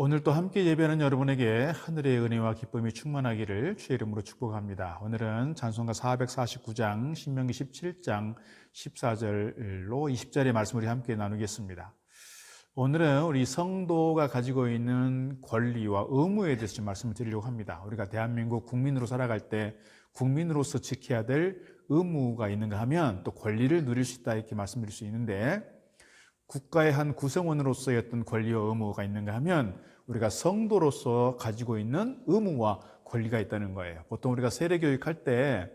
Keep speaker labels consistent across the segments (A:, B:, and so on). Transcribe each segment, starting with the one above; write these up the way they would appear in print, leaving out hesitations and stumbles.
A: 오늘 또 함께 예배하는 여러분에게 하늘의 은혜와 기쁨이 충만하기를 주의 이름으로 축복합니다. 오늘은 찬송가 449장, 신명기 17장 14절로 20절의 말씀을 함께 나누겠습니다. 오늘은 우리 성도가 가지고 있는 권리와 의무에 대해서 좀 말씀을 드리려고 합니다. 우리가 대한민국 국민으로 살아갈 때 국민으로서 지켜야 될 의무가 있는가 하면 또 권리를 누릴 수 있다 이렇게 말씀드릴 수 있는데, 국가의 한 구성원으로서의 어떤 권리와 의무가 있는가 하면 우리가 성도로서 가지고 있는 의무와 권리가 있다는 거예요. 보통 우리가 세례교육할 때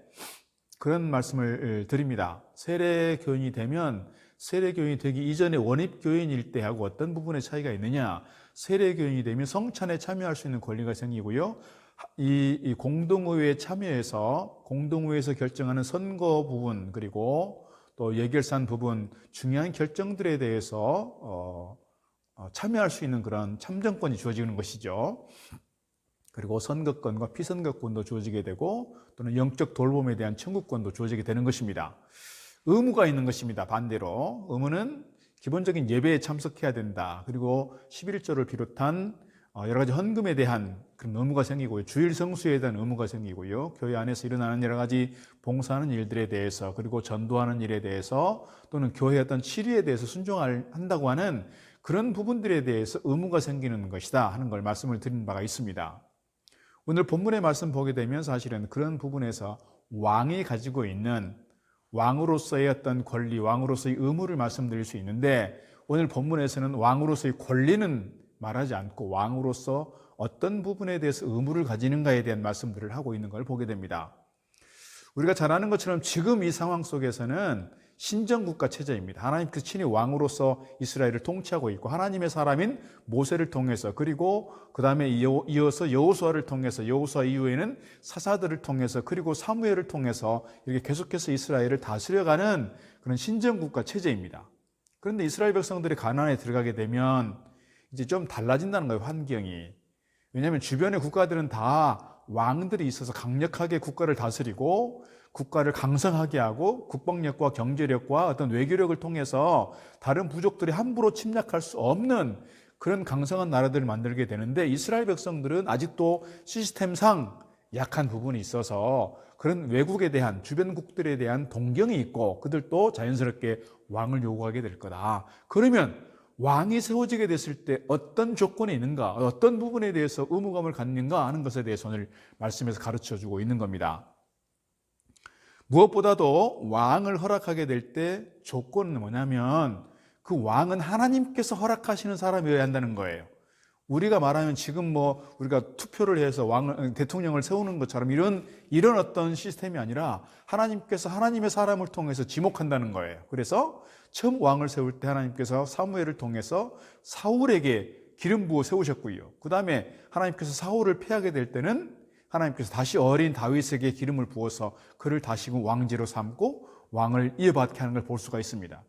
A: 그런 말씀을 드립니다. 세례교인이 되면 세례교인이 되기 이전에 원입교인일 때하고 어떤 부분의 차이가 있느냐. 세례교인이 되면 성찬에 참여할 수 있는 권리가 생기고요. 이 공동의회에 참여해서 공동의회에서 결정하는 선거 부분, 그리고 또 예결산 부분, 중요한 결정들에 대해서 참여할 수 있는 그런 참정권이 주어지는 것이죠. 그리고 선거권과 피선거권도 주어지게 되고, 또는 영적 돌봄에 대한 청구권도 주어지게 되는 것입니다. 의무가 있는 것입니다. 반대로 의무는 기본적인 예배에 참석해야 된다. 그리고 11조를 비롯한 여러 가지 헌금에 대한 그런 의무가 생기고요. 주일 성수에 대한 의무가 생기고요. 교회 안에서 일어나는 여러 가지 봉사하는 일들에 대해서, 그리고 전도하는 일에 대해서, 또는 교회의 어떤 치리에 대해서 순종한다고 하는 그런 부분들에 대해서 의무가 생기는 것이다 하는 걸 말씀을 드린 바가 있습니다. 오늘 본문의 말씀 보게 되면 사실은 그런 부분에서 왕이 가지고 있는 왕으로서의 어떤 권리, 왕으로서의 의무를 말씀드릴 수 있는데, 오늘 본문에서는 왕으로서의 권리는 말하지 않고 왕으로서 어떤 부분에 대해서 의무를 가지는가에 대한 말씀들을 하고 있는 걸 보게 됩니다. 우리가 잘 아는 것처럼 지금 이 상황 속에서는 신정국가 체제입니다. 하나님께서 친히 왕으로서 이스라엘을 통치하고 있고, 하나님의 사람인 모세를 통해서, 그리고 그 다음에 이어서 여호수아를 통해서, 여호수아 이후에는 사사들을 통해서, 그리고 사무엘을 통해서 이렇게 계속해서 이스라엘을 다스려가는 그런 신정국가 체제입니다. 그런데 이스라엘 백성들이 가나안에 들어가게 되면 이제 좀 달라진다는 거예요, 환경이. 왜냐하면 주변의 국가들은 다 왕들이 있어서 강력하게 국가를 다스리고 국가를 강성하게 하고 국방력과 경제력과 어떤 외교력을 통해서 다른 부족들이 함부로 침략할 수 없는 그런 강성한 나라들을 만들게 되는데, 이스라엘 백성들은 아직도 시스템상 약한 부분이 있어서 그런 외국에 대한, 주변국들에 대한 동경이 있고, 그들도 자연스럽게 왕을 요구하게 될 거다. 그러면 왕이 세워지게 됐을 때 어떤 조건이 있는가, 어떤 부분에 대해서 의무감을 갖는가 하는 것에 대해서 오늘 말씀에서 가르쳐주고 있는 겁니다. 무엇보다도 왕을 허락하게 될 때 조건은 뭐냐면, 그 왕은 하나님께서 허락하시는 사람이어야 한다는 거예요. 우리가 말하면 지금 우리가 투표를 해서 대통령을 세우는 것처럼 이런 어떤 시스템이 아니라 하나님께서 하나님의 사람을 통해서 지목한다는 거예요. 그래서 처음 왕을 세울 때 하나님께서 사무엘을 통해서 사울에게 기름 부어 세우셨고요. 그 다음에 하나님께서 사울을 패하게 될 때는 하나님께서 다시 어린 다윗에게 기름을 부어서 그를 다시금 왕제로 삼고 왕을 이어받게 하는 걸 볼 수가 있습니다.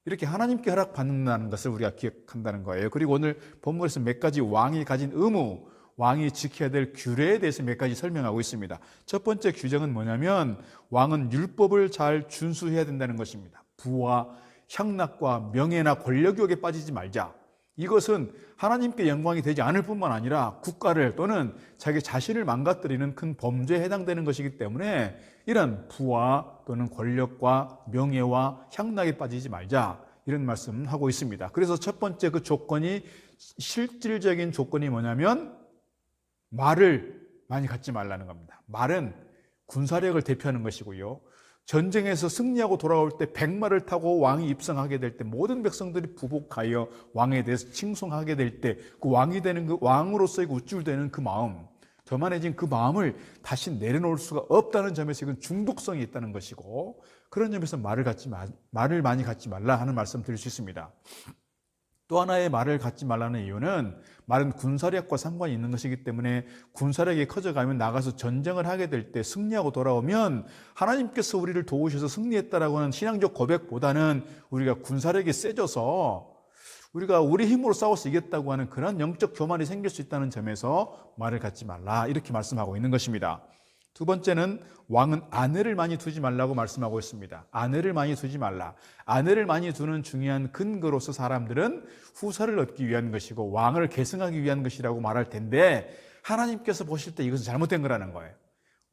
A: 이렇게 하나님께 허락받는다는 것을 우리가 기억한다는 거예요. 그리고 오늘 본문에서 몇 가지 왕이 가진 의무, 왕이 지켜야 될 규례에 대해서 몇 가지 설명하고 있습니다. 첫 번째 규정은 뭐냐면, 왕은 율법을 잘 준수해야 된다는 것입니다. 부와 향락과 명예나 권력욕에 빠지지 말자. 이것은 하나님께 영광이 되지 않을 뿐만 아니라 국가를 또는 자기 자신을 망가뜨리는 큰 범죄에 해당되는 것이기 때문에 이런 부와 또는 권력과 명예와 향락에 빠지지 말자, 이런 말씀하고 있습니다. 그래서 첫 번째 그 조건이, 실질적인 조건이 뭐냐면 말을 많이 갖지 말라는 겁니다. 말은 군사력을 대표하는 것이고요. 전쟁에서 승리하고 돌아올 때 백마를 타고 왕이 입성하게 될 때 모든 백성들이 부복하여 왕에 대해서 칭송하게 될 때 그 왕이 되는, 그 왕으로서의 우쭐대는 그 마음, 교만해진 그 마음을 다시 내려놓을 수가 없다는 점에서 이건 중독성이 있다는 것이고, 그런 점에서 말을 많이 갖지 말라 하는 말씀 드릴 수 있습니다. 또 하나의 말을 갖지 말라는 이유는, 말은 군사력과 상관이 있는 것이기 때문에 군사력이 커져가면 나가서 전쟁을 하게 될 때 승리하고 돌아오면 하나님께서 우리를 도우셔서 승리했다라고 하는 신앙적 고백보다는 우리가 군사력이 세져서 우리가 우리 힘으로 싸워서 이겼다고 하는 그런 영적 교만이 생길 수 있다는 점에서 말을 갖지 말라, 이렇게 말씀하고 있는 것입니다. 두 번째는 왕은 아내를 많이 두지 말라고 말씀하고 있습니다. 아내를 많이 두지 말라. 아내를 많이 두는 중요한 근거로서 사람들은 후사를 얻기 위한 것이고 왕을 계승하기 위한 것이라고 말할 텐데, 하나님께서 보실 때 이것은 잘못된 거라는 거예요.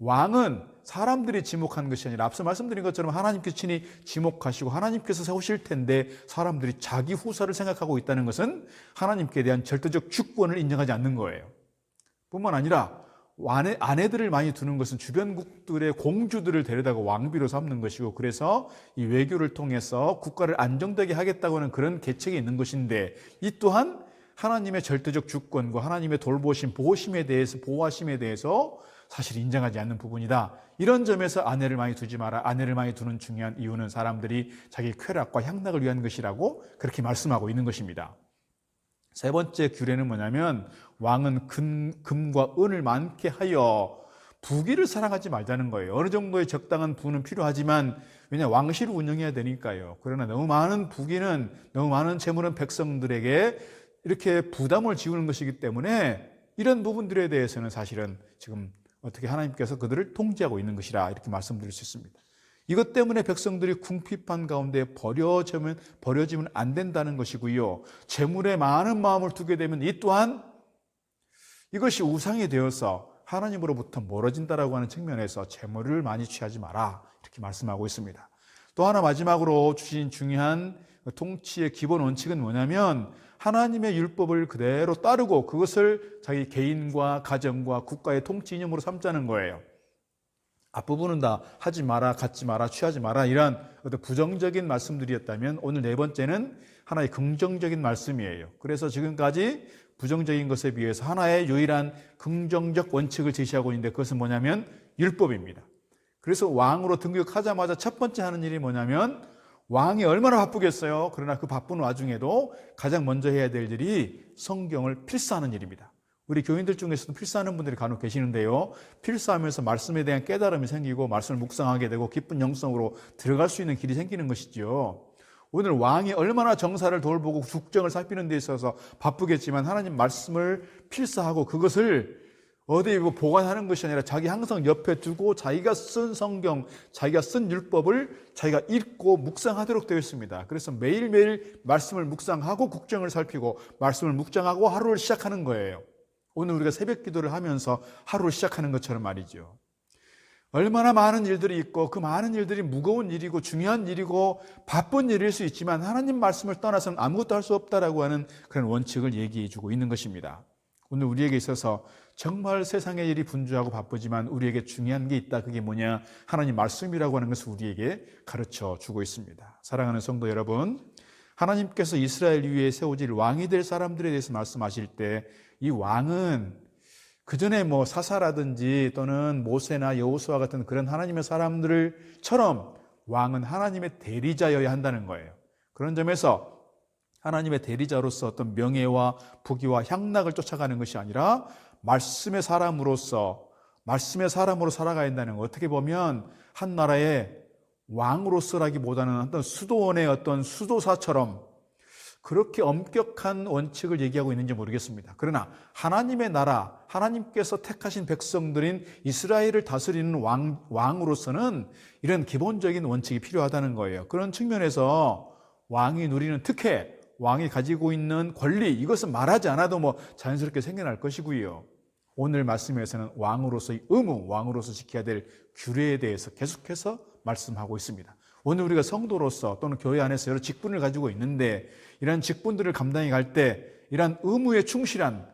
A: 왕은 사람들이 지목한 것이 아니라 앞서 말씀드린 것처럼 하나님께서 친히 지목하시고 하나님께서 세우실 텐데, 사람들이 자기 후사를 생각하고 있다는 것은 하나님께 대한 절대적 주권을 인정하지 않는 거예요. 뿐만 아니라 아내들을 많이 두는 것은 주변국들의 공주들을 데려다가 왕비로 삼는 것이고, 그래서 이 외교를 통해서 국가를 안정되게 하겠다고 하는 그런 계책이 있는 것인데, 이 또한 하나님의 절대적 주권과 하나님의 돌보심, 보호하심에 대해서 사실 인정하지 않는 부분이다. 이런 점에서 아내를 많이 두지 마라. 아내를 많이 두는 중요한 이유는 사람들이 자기 쾌락과 향락을 위한 것이라고 그렇게 말씀하고 있는 것입니다. 세 번째 규례는 뭐냐면, 왕은 금과 은을 많게 하여 부귀를 사랑하지 말자는 거예요. 어느 정도의 적당한 부는 필요하지만, 왜냐, 왕실을 운영해야 되니까요. 그러나 너무 많은 부귀는, 너무 많은 재물은 백성들에게 이렇게 부담을 지우는 것이기 때문에, 이런 부분들에 대해서는 사실은 지금 어떻게 하나님께서 그들을 통제하고 있는 것이라 이렇게 말씀드릴 수 있습니다. 이것 때문에 백성들이 궁핍한 가운데 버려지면 안 된다는 것이고요. 재물에 많은 마음을 두게 되면 이 또한 이것이 우상이 되어서 하나님으로부터 멀어진다라고 하는 측면에서 재물을 많이 취하지 마라, 이렇게 말씀하고 있습니다. 또 하나 마지막으로 주신 중요한 통치의 기본 원칙은 뭐냐면, 하나님의 율법을 그대로 따르고 그것을 자기 개인과 가정과 국가의 통치 이념으로 삼자는 거예요. 앞부분은 다 하지 마라, 갖지 마라, 취하지 마라, 이런 어떤 부정적인 말씀들이었다면, 오늘 네 번째는 하나의 긍정적인 말씀이에요. 그래서 지금까지 부정적인 것에 비해서 하나의 유일한 긍정적 원칙을 제시하고 있는데, 그것은 뭐냐면 율법입니다. 그래서 왕으로 등극하자마자 첫 번째 하는 일이 뭐냐면, 왕이 얼마나 바쁘겠어요. 그러나 그 바쁜 와중에도 가장 먼저 해야 될 일이 성경을 필사하는 일입니다. 우리 교인들 중에서도 필사하는 분들이 간혹 계시는데요, 필사하면서 말씀에 대한 깨달음이 생기고 말씀을 묵상하게 되고 깊은 영성으로 들어갈 수 있는 길이 생기는 것이죠. 오늘 왕이 얼마나 정사를 돌보고 국정을 살피는 데 있어서 바쁘겠지만, 하나님 말씀을 필사하고 그것을 어디에 보관하는 것이 아니라 자기 항상 옆에 두고 자기가 쓴 성경, 자기가 쓴 율법을 자기가 읽고 묵상하도록 되어 있습니다. 그래서 매일매일 말씀을 묵상하고 국정을 살피고 말씀을 묵상하고 하루를 시작하는 거예요. 오늘 우리가 새벽 기도를 하면서 하루를 시작하는 것처럼 말이죠. 얼마나 많은 일들이 있고 그 많은 일들이 무거운 일이고 중요한 일이고 바쁜 일일 수 있지만, 하나님 말씀을 떠나서는 아무것도 할 수 없다라고 하는 그런 원칙을 얘기해 주고 있는 것입니다. 오늘 우리에게 있어서 정말 세상의 일이 분주하고 바쁘지만 우리에게 중요한 게 있다. 그게 뭐냐? 하나님 말씀이라고 하는 것을 우리에게 가르쳐 주고 있습니다. 사랑하는 성도 여러분, 하나님께서 이스라엘 위에 세워질 왕이 될 사람들에 대해서 말씀하실 때, 이 왕은 그전에 사사라든지 또는 모세나 여호수아 같은 그런 하나님의 사람들처럼 왕은 하나님의 대리자여야 한다는 거예요. 그런 점에서 하나님의 대리자로서 어떤 명예와 부귀와 향락을 쫓아가는 것이 아니라 말씀의 사람으로 살아가야 한다는 거. 어떻게 보면 한 나라의 왕으로서라기보다는 어떤 수도원의 어떤 수도사처럼 그렇게 엄격한 원칙을 얘기하고 있는지 모르겠습니다. 그러나 하나님의 나라, 하나님께서 택하신 백성들인 이스라엘을 다스리는 왕으로서는 이런 기본적인 원칙이 필요하다는 거예요. 그런 측면에서 왕이 누리는 특혜, 왕이 가지고 있는 권리, 이것은 말하지 않아도 자연스럽게 생겨날 것이고요. 오늘 말씀에서는 왕으로서의 의무, 왕으로서 지켜야 될 규례에 대해서 계속해서 말씀하고 있습니다. 오늘 우리가 성도로서 또는 교회 안에서 여러 직분을 가지고 있는데, 이런 직분들을 감당해 갈 때 이런 의무에 충실한,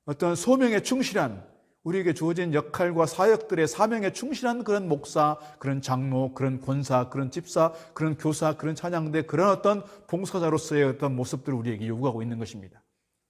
A: 어떤 소명에 충실한, 우리에게 주어진 역할과 사역들의 사명에 충실한 그런 목사, 그런 장로, 그런 권사, 그런 집사, 그런 교사, 그런 찬양대, 그런 어떤 봉사자로서의 어떤 모습들을 우리에게 요구하고 있는 것입니다.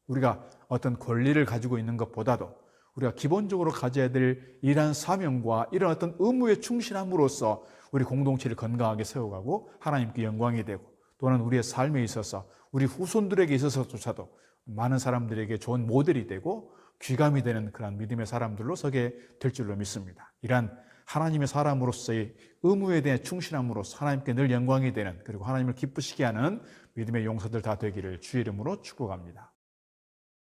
A: 우리가 어떤 권리를 가지고 있는 것보다도 우리가 기본적으로 가져야 될 이러한 사명과 이런 어떤 의무에 충실함으로써 우리 공동체를 건강하게 세워가고 하나님께 영광이 되고, 또는 우리의 삶에 있어서 우리 후손들에게 있어서조차도 많은 사람들에게 좋은 모델이 되고 귀감이 되는 그런 믿음의 사람들로 서게 될 줄로 믿습니다. 이러한 하나님의 사람으로서의 의무에 대해 충실함으로써 하나님께 늘 영광이 되는, 그리고 하나님을 기쁘시게 하는 믿음의 용사들 다 되기를 주의 이름으로 축복합니다.